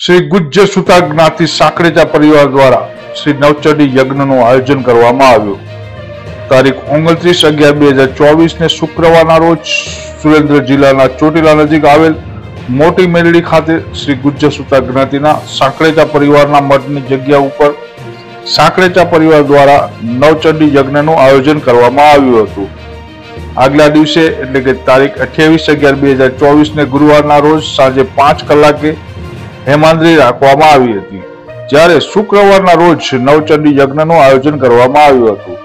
श्री गुज्जर सुता ज्ञाति साकरेचा परिवार द्वारा श्री नवचंडी यज्ञ आयोजन करवामां आव्युं। तारीख 29/11/2024 ने शुक्रवाરના રોજ સુરેન્દ્ર જિલ્લાના ચોટીલા નજીક આવેલ મોટી મેલડી ખાતે શ્રી ગુજ્જર સુતા જ્ઞાતિના સાંકળેચા પરિવારના મઠની જગ્યા ઉપર સાંકળેચા પરિવાર દ્વારા નવચંડી યજ્ઞનું આયોજન કરવામાં આવ્યું હતું। આગલા દિવસે એટલે કે તારીખ 28/11/2024 ને ગુરુવારના રોજ સાંજે 5 કલાકે હેમાંદ્રી રાખવામાં આવી હતી, જ્યારે શુક્રવારના રોજ નવચંડી યજ્ઞનું આયોજન કરવામાં આવ્યું હતું।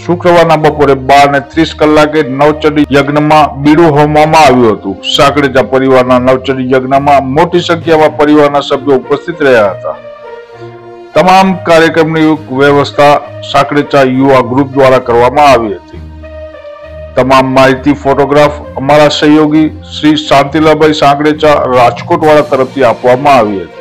શુક્રવારના બપોરે 12:30 કલાકે નવચંડી યજ્ઞમાં બીડું હોમવામાં આવ્યું હતું। સાંકળેચા પરિવારના નવચંડી યજ્ઞમાં મોટી સંખ્યામાં પરિવારના સભ્યો ઉપસ્થિત રહ્યા હતા। તમામ કાર્યક્રમની વ્યવસ્થા સાંકળેચા યુવા ગ્રુપ દ્વારા કરવામાં આવી હતી। તમામ માહિતી ફોટોગ્રાફ અમારા સહયોગી શ્રી શાંતિલાભાઈ સાંકળેચા રાજકોટ વાળા તરફથી આપવામાં આવી હતી।